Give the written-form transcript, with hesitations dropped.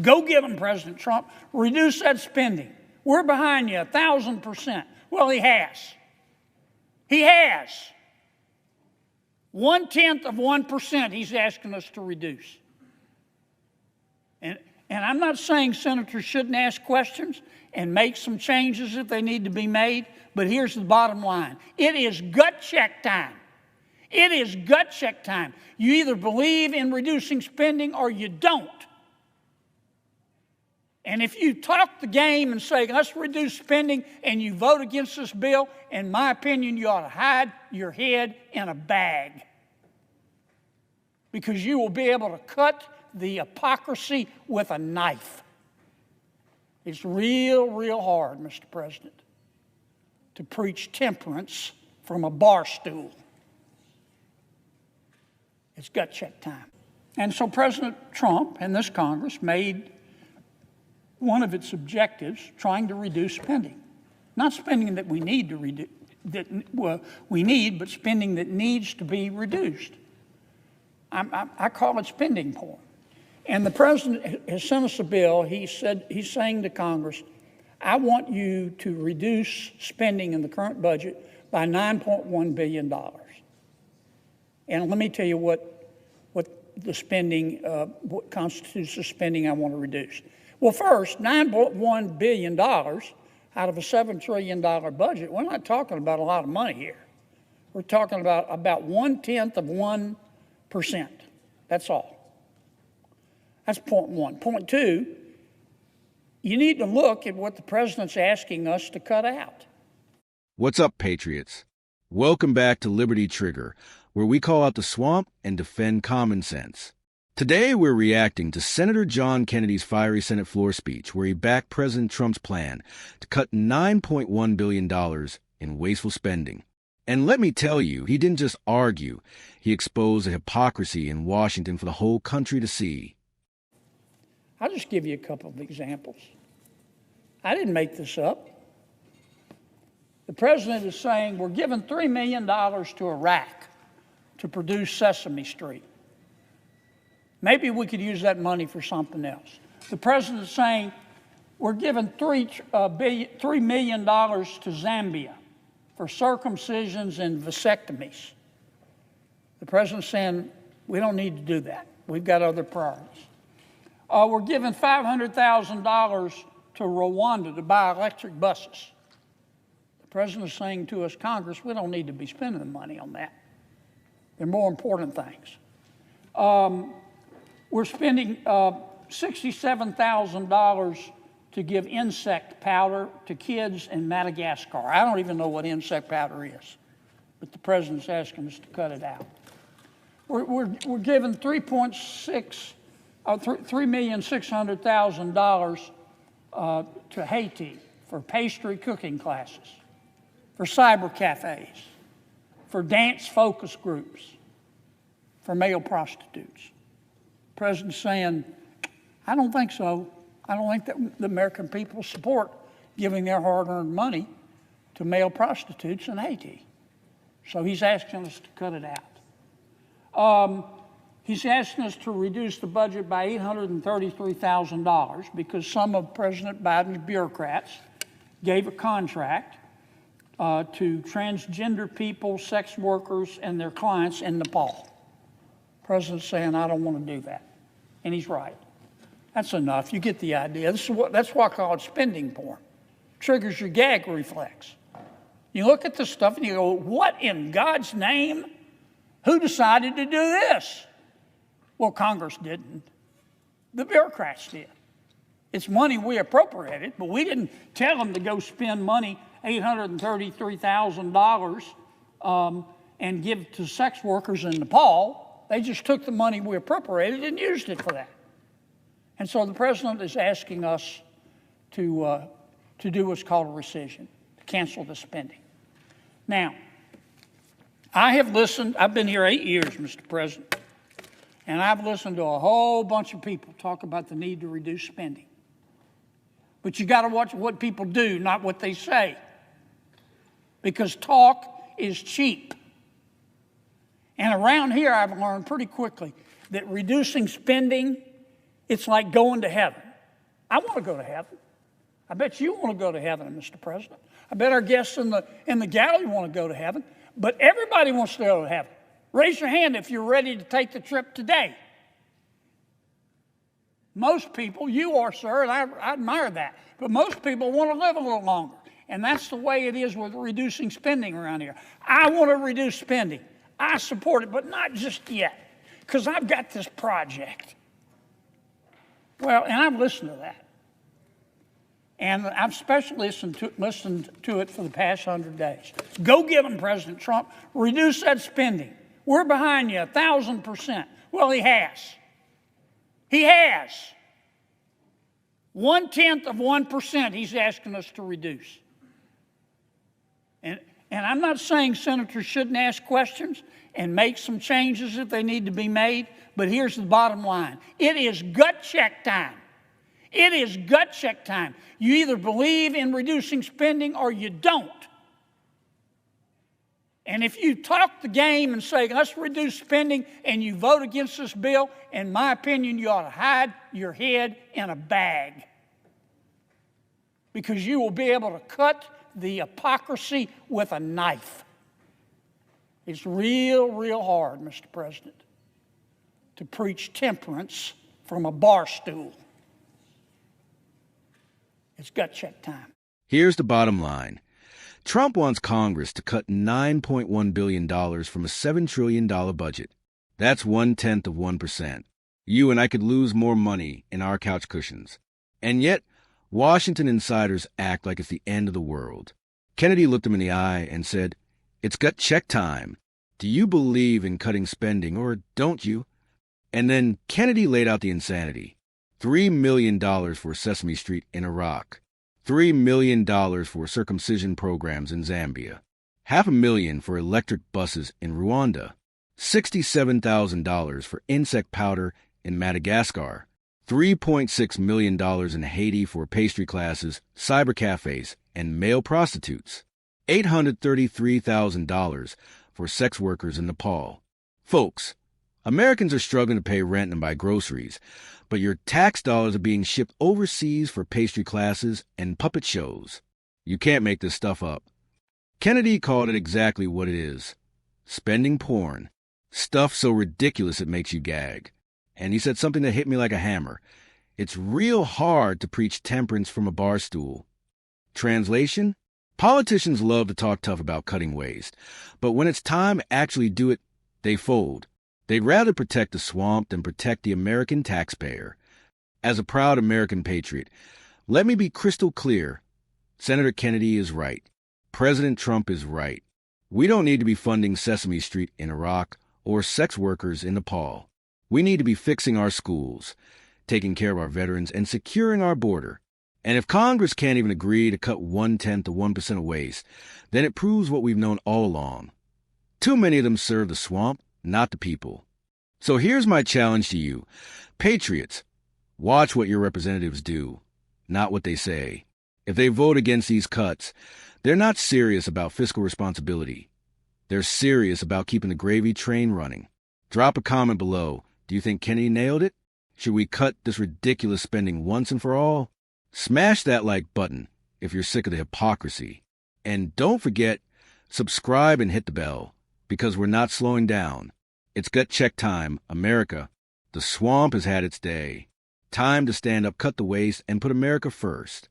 Go get them, President Trump. Reduce that spending. We're behind you 1,000%. Well, he has. He has. 0.1% he's asking us to reduce. And I'm not saying senators shouldn't ask questions and make some changes if they need to be made, but here's the bottom line. It is gut check time. It is gut check time. You either believe in reducing spending or you don't. And if you talk the game and say, let's reduce spending, and you vote against this bill, in my opinion, you ought to hide your head in a bag. Because you will be able to cut the hypocrisy with a knife. It's real hard, Mr. President, to preach temperance from a bar stool. It's gut check time. And so President Trump and this Congress made one of its objectives trying to reduce spending. Not spending that we need to reduce, but spending that needs to be reduced. I call it spending porn. And the president has sent us a bill. He's saying to Congress, I want you to reduce spending in the current budget by $9.1 billion. And let me tell you what the spending, what constitutes the spending I want to reduce. Well, first, $9.1 billion out of a $7 trillion budget, we're not talking about a lot of money here. We're talking about 0.1%. That's all. That's point one. Point two, you need to look at what the president's asking us to cut out. What's up, Patriots? Welcome back to Liberty Trigger, where we call out the swamp and defend common sense. Today, we're reacting to Senator John Kennedy's fiery Senate floor speech, where he backed President Trump's plan to cut $9.1 billion in wasteful spending. And let me tell you, he didn't just argue. He exposed the hypocrisy in Washington for the whole country to see. I'll just give you a couple of examples. I didn't make this up. The president is saying we're giving $3 million to Iraq to produce Sesame Street. Maybe we could use that money for something else. The president is saying we're giving $3 million to Zambia for circumcisions and vasectomies. The president's saying we don't need to do that. We've got other priorities. We're giving $500,000 to Rwanda to buy electric buses. The president is saying to us, Congress, we don't need to be spending the money on that. There are more important things. We're spending $67,000 to give insect powder to kids in Madagascar. I don't even know what insect powder is, but the president's asking us to cut it out. We're giving $3,600,000 to Haiti for pastry cooking classes, for cyber cafes, for dance focus groups, for male prostitutes. The president's saying, I don't think so. I don't think that the American people support giving their hard-earned money to male prostitutes in Haiti. So he's asking us to cut it out. He's asking us to reduce the budget by $833,000 because some of President Biden's bureaucrats gave a contract to transgender people, sex workers, and their clients in Nepal. The president's saying, I don't want to do that. And he's right. That's enough. You get the idea. That's why I call it spending porn. Triggers your gag reflex. You look at this stuff and you go, what in God's name? Who decided to do this? Well, Congress didn't. The bureaucrats did. It's money we appropriated, but we didn't tell them to go spend money, $833,000, and give to sex workers in Nepal. They just took the money we appropriated and used it for that. And so the president is asking us to do what's called a rescission, to cancel the spending. Now, I have listened. I've been here 8 years, Mr. President, and I've listened to a whole bunch of people talk about the need to reduce spending. But you got to watch what people do, not what they say, because talk is cheap. And around here, I've learned pretty quickly that reducing spending, it's like going to heaven. I want to go to heaven. I bet you want to go to heaven, Mr. President. I bet our guests in the gallery want to go to heaven. But everybody wants to go to heaven. Raise your hand if you're ready to take the trip today. Most people, you are, sir, and I admire that, but most people want to live a little longer. And that's the way it is with reducing spending around here. I want to reduce spending. I support it, but not just yet, because I've got this project. Well, and I've listened to that. And I've especially listened to it for the past 100 days. Go get them, President Trump. Reduce that spending. We're behind you 1,000%. Well, he has. He has. 0.1% he's asking us to reduce. And I'm not saying senators shouldn't ask questions and make some changes if they need to be made, but here's the bottom line. It is gut check time. It is gut check time. You either believe in reducing spending or you don't. And if you talk the game and say, let's reduce spending, and you vote against this bill, in my opinion, you ought to hide your head in a bag. Because you will be able to cut the hypocrisy with a knife. It's real, real hard, Mr. President, to preach temperance from a bar stool. It's gut check time. Here's the bottom line. Trump wants Congress to cut $9.1 billion from a $7 trillion budget. That's 0.1%. You and I could lose more money in our couch cushions. And yet, Washington insiders act like it's the end of the world. Kennedy looked him in the eye and said, "It's gut check time. Do you believe in cutting spending or don't you?" And then Kennedy laid out the insanity. $3 million for Sesame Street in Iraq. $3 million for circumcision programs in Zambia. $500,000 for electric buses in Rwanda. $67,000 for insect powder in Madagascar. $3.6 million in Haiti for pastry classes, cyber cafes, and male prostitutes. $833,000 for sex workers in Nepal. Folks, Americans are struggling to pay rent and buy groceries, but your tax dollars are being shipped overseas for pastry classes and puppet shows. You can't make this stuff up. Kennedy called it exactly what it is. Spending porn. Stuff so ridiculous it makes you gag. And he said something that hit me like a hammer. It's real hard to preach temperance from a bar stool. Translation? Politicians love to talk tough about cutting waste, but when it's time to actually do it, they fold. They'd rather protect the swamp than protect the American taxpayer. As a proud American patriot, let me be crystal clear. Senator Kennedy is right. President Trump is right. We don't need to be funding Sesame Street in Iraq or sex workers in Nepal. We need to be fixing our schools, taking care of our veterans, and securing our border. And if Congress can't even agree to cut 0.1% of waste, then it proves what we've known all along. Too many of them serve the swamp, not the people. So here's my challenge to you. Patriots, watch what your representatives do, not what they say. If they vote against these cuts, they're not serious about fiscal responsibility. They're serious about keeping the gravy train running. Drop a comment below. Do you think Kennedy nailed it? Should we cut this ridiculous spending once and for all? Smash that like button if you're sick of the hypocrisy. And don't forget, subscribe and hit the bell, because we're not slowing down. It's gut check time, America. The swamp has had its day. Time to stand up, cut the waste, and put America first.